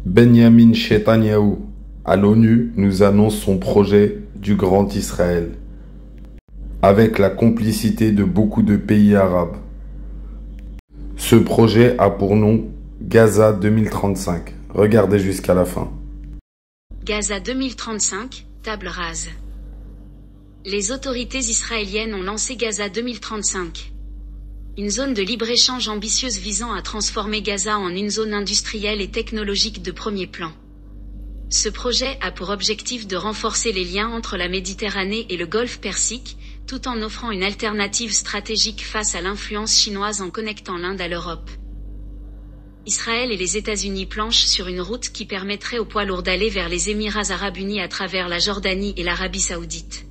Benyamin Netanyahou, à l'ONU, nous annonce son projet du Grand Israël, avec la complicité de beaucoup de pays arabes. Ce projet a pour nom Gaza 2035. Regardez jusqu'à la fin. Gaza 2035, table rase. Les autorités israéliennes ont lancé Gaza 2035. Une zone de libre-échange ambitieuse visant à transformer Gaza en une zone industrielle et technologique de premier plan. Ce projet a pour objectif de renforcer les liens entre la Méditerranée et le Golfe Persique, tout en offrant une alternative stratégique face à l'influence chinoise en connectant l'Inde à l'Europe. Israël et les États-Unis planchent sur une route qui permettrait aux poids lourds d'aller vers les Émirats arabes unis à travers la Jordanie et l'Arabie saoudite.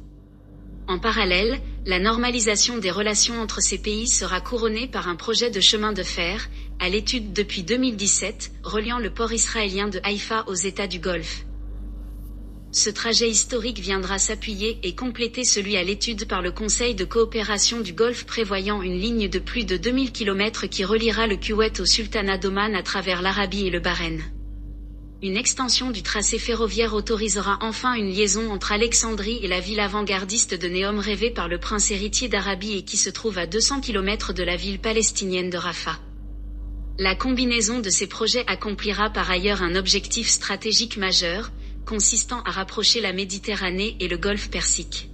En parallèle, la normalisation des relations entre ces pays sera couronnée par un projet de chemin de fer, à l'étude depuis 2017, reliant le port israélien de Haïfa aux États du Golfe. Ce trajet historique viendra s'appuyer et compléter celui à l'étude par le Conseil de coopération du Golfe prévoyant une ligne de plus de 2000 km qui reliera le Koweït au Sultanat d'Oman à travers l'Arabie et le Bahreïn. Une extension du tracé ferroviaire autorisera enfin une liaison entre Alexandrie et la ville avant-gardiste de Neom rêvée par le prince héritier d'Arabie et qui se trouve à 200 km de la ville palestinienne de Rafah. La combinaison de ces projets accomplira par ailleurs un objectif stratégique majeur, consistant à rapprocher la Méditerranée et le Golfe Persique.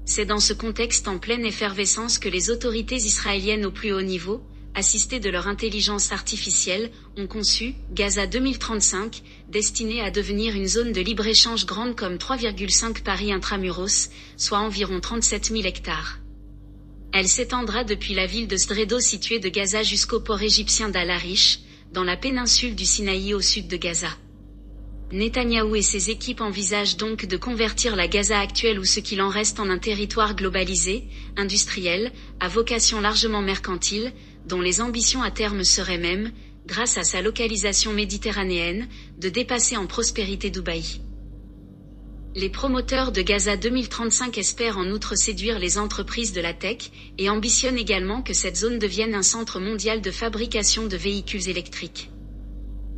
C'est dans ce contexte en pleine effervescence que les autorités israéliennes au plus haut niveau, assistées de leur intelligence artificielle, ont conçu Gaza 2035, destinée à devenir une zone de libre-échange grande comme 3,5 Paris intramuros, soit environ 37 000 hectares. Elle s'étendra depuis la ville de Sderot située de Gaza jusqu'au port égyptien d'Al-Arish, dans la péninsule du Sinaï au sud de Gaza. Netanyahou et ses équipes envisagent donc de convertir la Gaza actuelle ou ce qu'il en reste en un territoire globalisé, industriel, à vocation largement mercantile, dont les ambitions à terme seraient même, grâce à sa localisation méditerranéenne, de dépasser en prospérité Dubaï. Les promoteurs de Gaza 2035 espèrent en outre séduire les entreprises de la tech, et ambitionnent également que cette zone devienne un centre mondial de fabrication de véhicules électriques.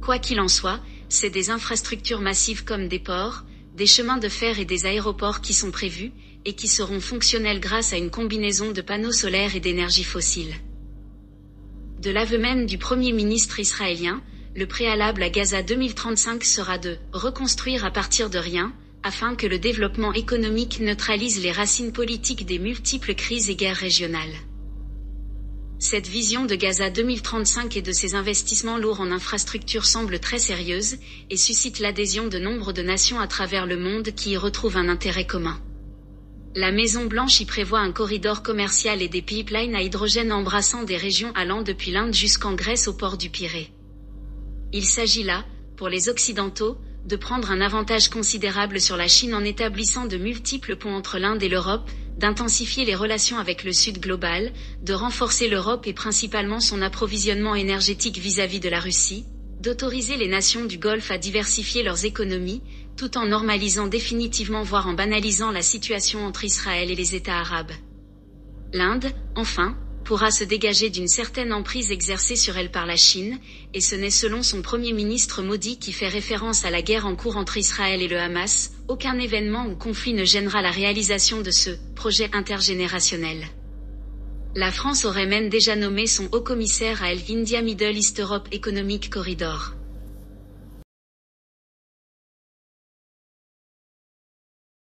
Quoi qu'il en soit, c'est des infrastructures massives comme des ports, des chemins de fer et des aéroports qui sont prévus, et qui seront fonctionnels grâce à une combinaison de panneaux solaires et d'énergie fossile. De l'aveu même du Premier ministre israélien, le préalable à Gaza 2035 sera de reconstruire à partir de rien, afin que le développement économique neutralise les racines politiques des multiples crises et guerres régionales. Cette vision de Gaza 2035 et de ses investissements lourds en infrastructures semble très sérieuse, et suscite l'adhésion de nombre de nations à travers le monde qui y retrouvent un intérêt commun. La Maison-Blanche y prévoit un corridor commercial et des pipelines à hydrogène embrassant des régions allant depuis l'Inde jusqu'en Grèce au port du Pirée. Il s'agit là, pour les Occidentaux, de prendre un avantage considérable sur la Chine en établissant de multiples ponts entre l'Inde et l'Europe, d'intensifier les relations avec le Sud global, de renforcer l'Europe et principalement son approvisionnement énergétique vis-à-vis de la Russie, d'autoriser les nations du Golfe à diversifier leurs économies, tout en normalisant définitivement voire en banalisant la situation entre Israël et les États arabes. L'Inde, enfin, pourra se dégager d'une certaine emprise exercée sur elle par la Chine, et ce n'est selon son Premier ministre Modi qui fait référence à la guerre en cours entre Israël et le Hamas, aucun événement ou conflit ne gênera la réalisation de ce projet intergénérationnel. La France aurait même déjà nommé son haut-commissaire à l'India Middle East Europe Economic Corridor.